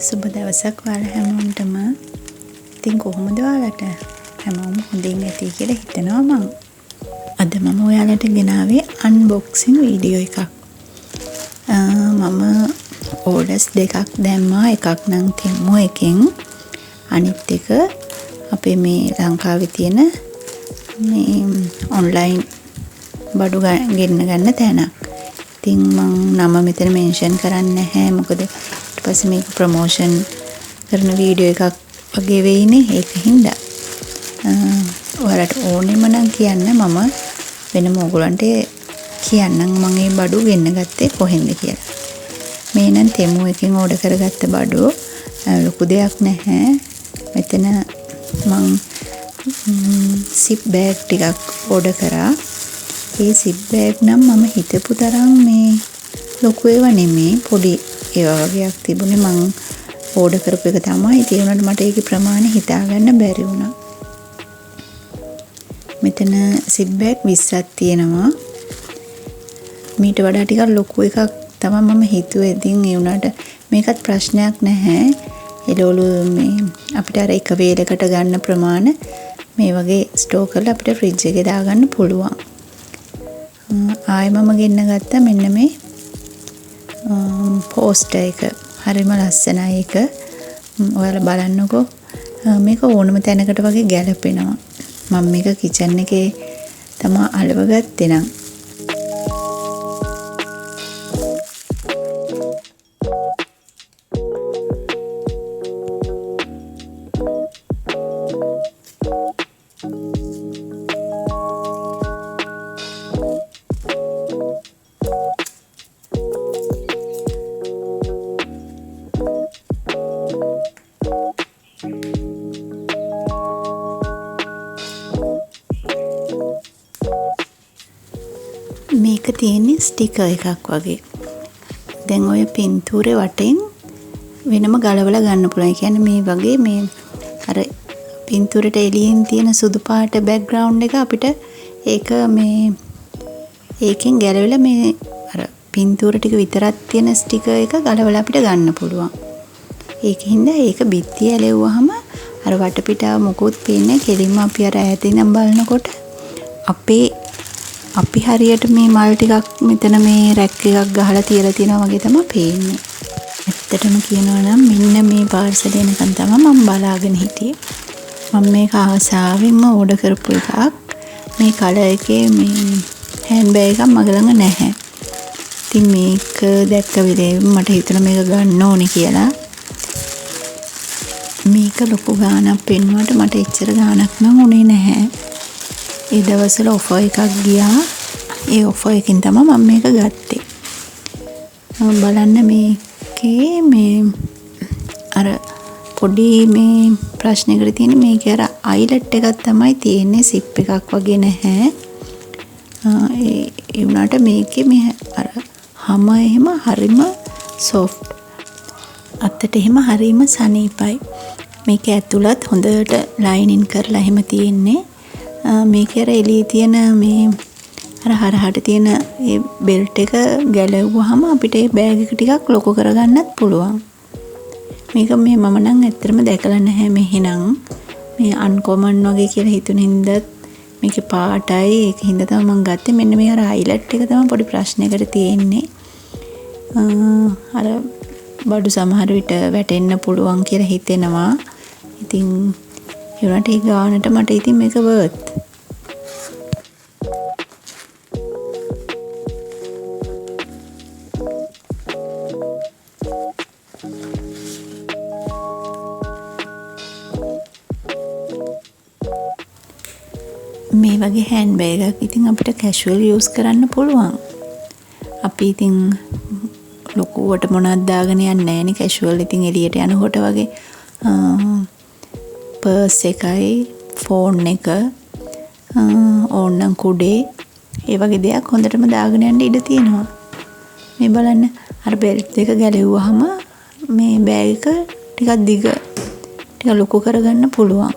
සුබ දවසක් ඔයාලා හැමෝටම. ඉතින් කොහොමද ඔයාලට? හැමෝම හොඳින් ඇති කියලා හිතනවා මම. අද මම ඔයාලට ගෙනාවේ අන්බොක්සින් වීඩියෝ එකක්. මම ඕඩර්ස් දෙකක් දැම්මා. එකක් නම් Temu එකෙන්. අනිත් එක අපේ මේ ලංකාවේ තියෙන මේ ඔන්ලයින් බඩු ගෙන්න ගන්න තැනක්. ඉතින් මම නම මෙතන මෙන්ෂන් කරන්නේ නැහැ. මොකද ඊට පස්සේ මේක ප්‍රොමෝෂන් කරන වීඩියෝ එකක් වගේ වෙයිනේ. ඒකින්ද ඔයාලට ඕනෙම නම් කියන්න, මම වෙනම ඕගොල්ලන්ට කියන්නම් මම මේ බඩු ගෙන්න ගත්තේ කොහෙන්ද කියලා. මේ නම් Temu එකෙන් ඕඩර් කරගත්ත බඩු. ලොකු දෙයක් නැහැ. මෙතන මම සිප් බෑග් ටිකක් ඕඩර් කරා. ඒ සිප් බෑග් නම් මම හිතපු තරම් මේ ලොකු ඒවා නෙමෙයි, පොඩි ඒවා වගේක් තිබුණේ. මම ඕඩර් කරපු එක තමයි. ඒ වුණාට මට ඒකේ ප්‍රමාණය හිතා ගන්න බැරි වුණා. මෙතන සිප් බෑග් 20ක් තියෙනවා. මීට වඩා ටිකක් ලොකු එකක් තමයි මම හිතුවේ. ඉතින් ඒ වුණාට මේකත් ප්‍රශ්නයක් නැහැ. එළවලු මේ අපිට අර එක වේලකට ගන්න ප්‍රමාණ මේ වගේ ස්ටෝර් කරලා අපිට ෆ්‍රිජ් එකේ දාගන්න පුළුවන්. ආයෙ මම ගෙන්න ගත්තා මෙන්න මේ පෝස්ටර් එක. හරිම ලස්සනයි ඒක. ඔයාලා බලන්නකෝ. මේක ඕනම තැනකට වගේ ගැලපෙනවා. මම මේක කිචන් එකේ තමයි අලව ගත්තේ නම්. මේක තියෙන්නේ ස්ටිකර් එකක් වගේ. දැන් ඔය පින්තූරේ වටෙන් වෙනම ගලවලා ගන්න පුළුවන්. ඒ කියන්නේ මේ වගේ මේ අර පින්තූරේට එළියෙන් තියෙන සුදු පාට බෑග්ග්‍රවුන්ඩ් එක අපිට ඒක මේ ඒකෙන් ගැලවිලා මේ අර පින්තූර ටික විතරක් තියෙන ස්ටිකර් එක ගලවලා අපිට ගන්න පුළුවන්. ඒකින්ද ඒක බිත්තිය ඇලෙව්වහම අර වටපිටාව මොකොත් පේන්නේ කෙලින්ම අපි අර ඈතින් නම් බලනකොට අපි හරියට මේ මල් ටිකක් මෙතන මේ රැක් එකක් ගහලා තියලා තියෙනවා වගේ තමයි පේන්නේ. ඇත්තටම කියනවා නම් මෙන්න මේ පාර්සල් එනකන් තමයි මම බලාගෙන හිටියේ. මම මේක ආසාවෙන්ම ඕඩර් කරපු එකක්. මේ කලර් එකේ මේ හෑන්ඩ් බෑග් එකක් මගේ ළඟ නැහැ. ඉතින් මේක දැක්ක වෙලේම මට හිතුණා මේක ගන්න ඕනේ කියලා. මේක ලොකු ගාණක් පෙන්නුවට මට එච්චර ගාණක් නම් උනේ නැහැ. ඒ දවස්වල ඔෆර් එකක් ගියා. ඒ ඔෆර් එකෙන් තමයි මම මේක ගත්තේ. බලන්න මේකේ මේ අර පොඩි මේ ප්‍රශ්නයකට තියෙන මේකේ අර අයිලට් එකක් තමයි තියෙන්නේ. සිප් එකක් වගේ නැහැ. ඒ වුණාට මේකේ මේ අර හැම එහෙම හරිම සොෆ්ට්. අතට එහෙම හරිම සනීපයි. මේක ඇතුළත් හොඳට ලයිනින් කරලා එහෙම තියෙන්නේ. මේකේ අර එළියේ තියෙන මේ අර හරහට තියෙන ඒ බෙල්ට් එක ගැලවුවාම අපිට ඒ බෑග් එක ටිකක් ලොකු කරගන්නත් පුළුවන්. මේක මේ මම නම් ඇත්තටම දැකලා නැහැ මෙහෙනම්. මේ අන්කොමන් වගේ කියලා හිතුන හින්දා මේකේ පාටයි ඒක හින්දා තමයි මම ගත්තේ. මෙන්න මේ අර හයිලයිට් එක තමයි පොඩි ප්‍රශ්නයකට තියෙන්නේ. අර බඩු සමහර විට වැටෙන්න පුළුවන් කියලා හිතෙනවා. ඉතින් ඒ වුණාට ඒ ගානට මට ඉතින් මේක වර්ත්. මේ වගේ හෑන්ඩ් බෑග් එකක් ඉතින් අපිට කැෂුවල් යූස් කරන්න පුළුවන්. අපි ඉතින් ලොකුවට මොනවද දාගෙන යන්නේ නැහැනේ කැෂුවල්. ඉතින් එළියට යනකොට වගේ පර්ස් එකයි ෆෝන් එක ඕනනම් කුඩේ ඒ වගේ දෙයක් හොඳටම දාගෙන යන්න ඉඩ තියෙනවා. මේ බලන්න අර බෙල්ට් එක ගැලෙව්වහම මේ බෑග් එක ටිකක් දිග ටික ලොකු කරගන්න පුළුවන්.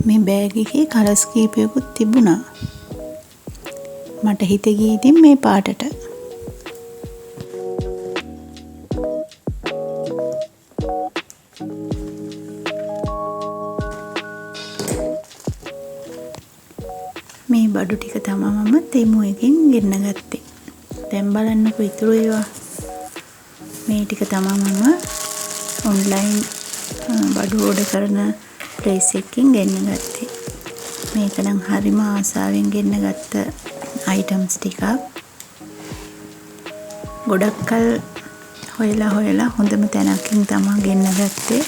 මේ බෑග් එකේ කලර්ස් කීපයකුත් තිබුණා. මට හිතේ ගියේ ඉතින් මේ පාටට. මේ බඩු ටික තමයි මම තෙමු එකෙන් ගෙන්න ගත්තේ. දැන් බලන්නකෝ ඉතුරු ඒවා. මේ ටික තමයි මම ඔන්ලයින් බඩු ඕඩර් කරන ප්ලේස් එකකින් ගෙන්න ගත්තේ. මේක නම් හරිම ආසාවෙන් ගෙන්න ගත්ත අයිටම්ස් ටිකක්. ගොඩක් කල් හොයලා හොඳම තැනකින් තමයි ගෙන්න ගත්තේ.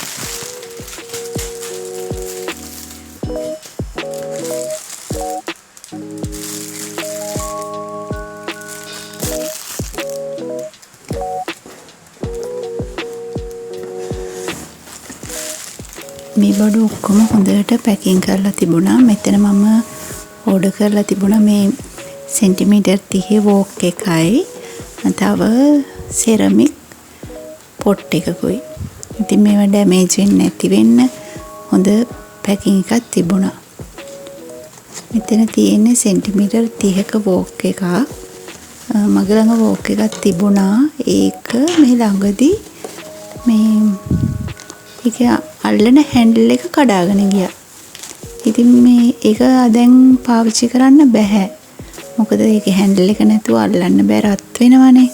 මේ බඩු ඔක්කොම හොඳට පැකින් කරලා තිබුණා. මෙතන මම ඕඩර් කරලා තිබුණා මේ සෙන්ටිමීටර් 30 වෝක් එකයි. තව සෙරමික් පොට් එකකුයි. ඉතින් මේවා ඩැමේජ් වෙන්නේ නැති වෙන්න හොඳ පැකින් එකක් තිබුණා. මෙතන තියෙන්නේ සෙන්ටිමීටර් 30ක වෝක් එකක්. මගේ ළඟ වෝක් එකක් තිබුණා. ඒක මේ ළඟදී මේ ඒක අල්ලන හැන්ඩල් එක කඩාගෙන ගියා. ඉතින් මේ ඒක දැන් පාවිච්චි කරන්න බෑ. මොකද ඒකේ හැන්ඩල් එක නැතුව අල්ලන්න බෑ, රත් වෙනවනේ.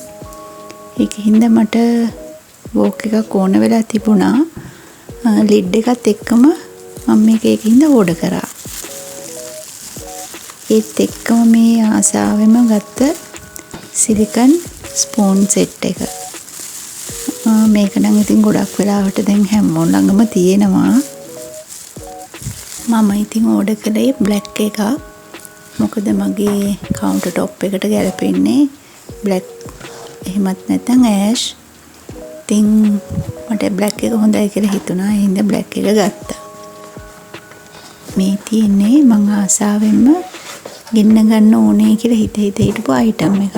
ඒකින්ද මට වෝක් එකක් ඕන වෙලා තිබුණා. ලිඩ් එකත් එක්කම මම මේක ඒකින්ද ඕඩර් කරා. ඒත් එක්කම මේ ආසාවෙම ගත්ත සිලිකන් ස්පූන් සෙට් එක. මේක නම් ඉතින් ගොඩක් වෙලාවට දැන් හැමෝම ළඟම තියෙනවා. මම ඉතින් ඕඩර් කළේ බ්ලැක් එකක්. මොකද මගේ කවුන්ටර් টොප් එකට ගැලපෙන්නේ බ්ලැක්. එහෙමත් නැත්නම් ඇෂ්. ඉතින් මට බ්ලැක් එක හොඳයි කියලා හිතුණා. ඒ හින්දා බ්ලැක් එක ගත්තා. මේ තියෙන්නේ මං ආසාවෙන්ම ගෙන්න ගන්න ඕනේ කියලා හිත හිටපු අයිටම් එකක්.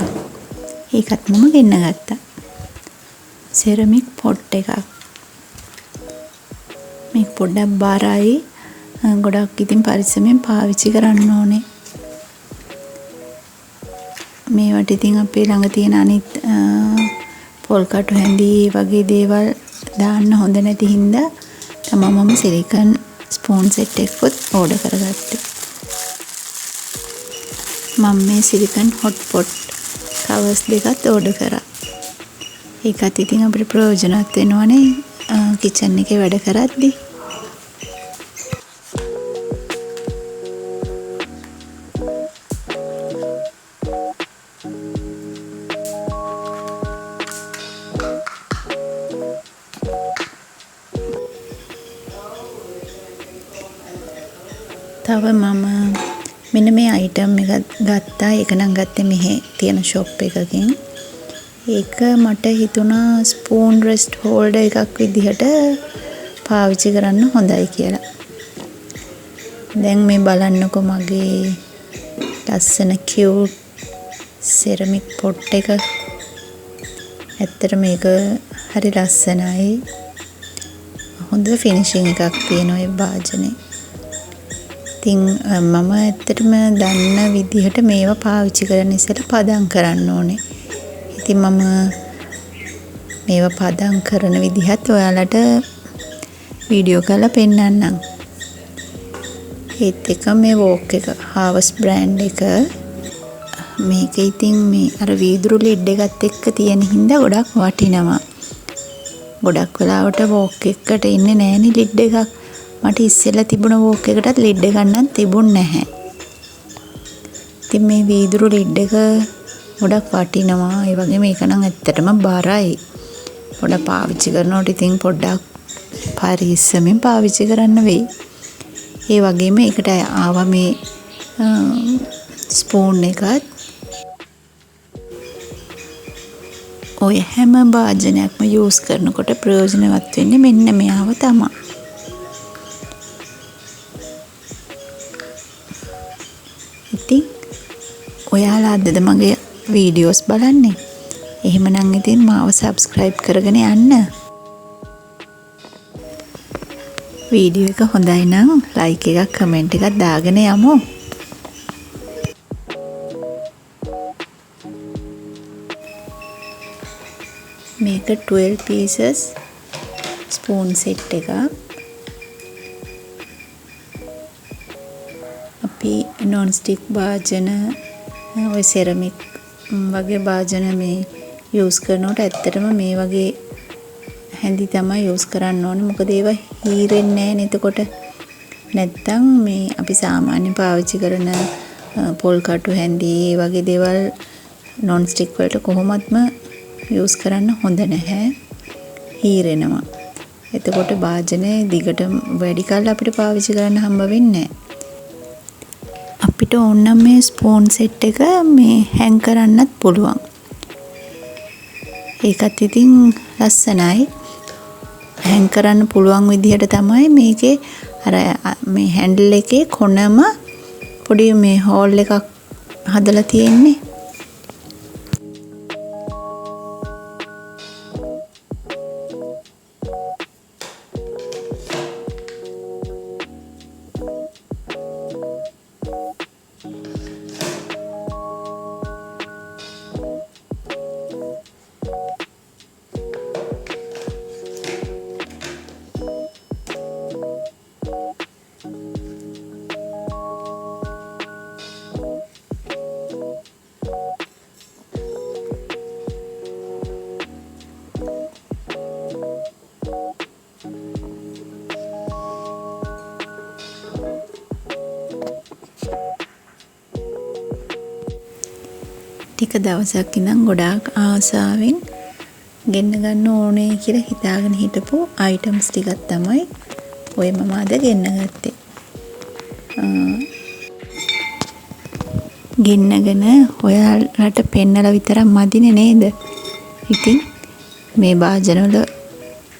ඒකත් මම ගෙන්න ගත්තා. සෙරමික් පොට් එකක්. මේක පොඩ්ඩක් බරයි. ගොඩක් ඉතින් පරිස්සමෙන් පාවිච්චි කරන්න ඕනේ. මේවට ඉතින් අපේ ළඟ තියෙන අනිත් පොල් කටු හැඳි වගේ දේවල් දාන්න හොඳ නැති හින්දා තමයි මම සිලිකන් ස්පූන් සෙට් එකකුත් ඕඩර් කරගත්තේ. මම මේ සිලිකන් හොට් පොට් කවර්ස් දෙකත් ඕඩර් කරා. ඒකත් ඉතින් අපිට ප්‍රයෝජනවත් වෙනවනේ කිචන් එකේ වැඩ කරද්දී. තව මම මෙන්න මේ අයිටම් එක ගත්තා. ඒක නම් ගත්තේ මෙහි තියෙන ෂොප් එකකින්. ඒක මට හිතුණා ස්පූන් රෙස්ට් හෝල්ඩර් එකක් විදිහට පාවිච්චි කරන්න හොඳයි කියලා. දැන් මේ බලන්නකෝ මගේ ලස්සන කියුට් සෙරමික් පොට් එක. ඇත්තට මේක හරි ලස්සනයි. හොඳ ෆිනිෂින් එකක් තියෙනවා මේ භාජනේ. ඉතින් මම ඇත්තටම දන්න විදිහට මේවා පාවිච්චි කරන්න ඉස්සෙල්ලා පදම් කරන්න ඕනේ. ඉතින් මම මේවා පදම් කරන විදිහත් ඔයාලට වීඩියෝ කරලා පෙන්නන්නම්. ඒත් එක මේ වෝක් එක හාවස් බ්‍රෑන්ඩ් එක. මේක ඉතින් මේ අර වීදුරු ලිඩ් එකත් එක්ක තියෙන හින්දා ගොඩක් වටිනවා. ගොඩක් වෙලාවට වෝක් එකකට ඉන්නේ නෑනේ ලිඩ් එකක්. මට ඉස්සෙල්ලා තිබුණ වෝක් එකටත් ලිඩ් එකක් නම් තිබුණ නැහැ. ඉතින් මේ වීදුරු ලිඩ් එක ගොඩක් වටිනවා. ඒ වගේ මේක නම් ඇත්තටම බරයි. පොඩ්ඩක් පාවිච්චි කරනකොට ඉතින් පොඩ්ඩක් පරිස්සමෙන් පාවිච්චි කරන්න වෙයි. ඒ වගේම ඒකට ආවා මේ ස්පූන් එකත්. ඔය හැම භාජනයක්ම යූස් කරනකොට ප්‍රයෝජනවත් වෙන්නේ මෙන්න මෙයාව තමයි. ඉතින් ඔයාලා අදද මගේ වීඩියෝස් බලන්නේ? එහෙමනම් ඉතින් මාව සබ්ස්ක්‍රයිබ් කරගෙන යන්න. වීඩියෝ එක හොඳයි නම් ලයික් එකක් කමෙන්ට් එකක් දාගෙන යමු. මේක 12 pieces spoon set එකක්. අපි non stick භාජන ඔය සෙරමික් වගේ භාජන මේ යූස් කරනකොට ඇත්තටම මේ වගේ හැඳි තමයි යූස් කරන්න ඕනේ. මොකද ඒවා හීරෙන්නේ නැහැ නේද? එතකොට නැත්තම් මේ අපි සාමාන්‍ය පාවිච්චි කරන පොල් කටු හැඳි ඒ වගේ දේවල් non stick වලට කොහොමත්ම යූස් කරන්න හොඳ නැහැ. හීරෙනවා. එතකොට භාජනේ දිගට වැඩි කල් අපිට පාවිච්චි කරන්න හම්බ වෙන්නේ නැහැ. අපිට ඕන නම් මේ ස්පූන් සෙට් එක මේ හැං කරන්නත් පුළුවන්. ඒකත් ඉතින් ලස්සනයි. හැං කරන්න පුළුවන් විදිහට තමයි මේකේ අර මේ හැන්ඩල් එකේ කොනම පොඩි මේ හෝල් එකක් හදලා තියෙන්නේ. ටික දවසක් ඉඳන් ගොඩාක් ආසාවෙන් ගෙන්න ගන්න ඕනේ කියලා හිතාගෙන හිටපු අයිටම්ස් ටිකක් තමයි ඔය මම අද ගෙන්න ගත්තේ. ගෙන්නගෙන ඔයාලට පෙන්නලා විතරක් මදිනේ නේද? ඉතින් මේ භාජනවල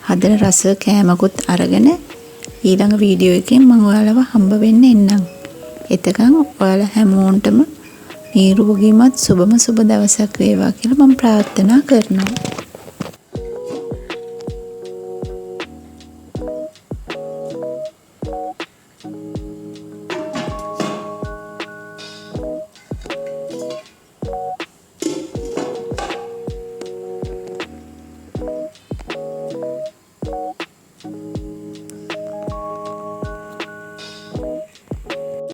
හදන රස කෑමකුත් අරගෙන ඊළඟ වීඩියෝ එකෙන් මම ඔයාලව හම්බ වෙන්න එන්නම්. එතකන් ඔයාලා හැමෝටම නිරෝගීමත් සුබම සුබ දවසක් වේවා කියලා මම ප්‍රාර්ථනා කරනවා.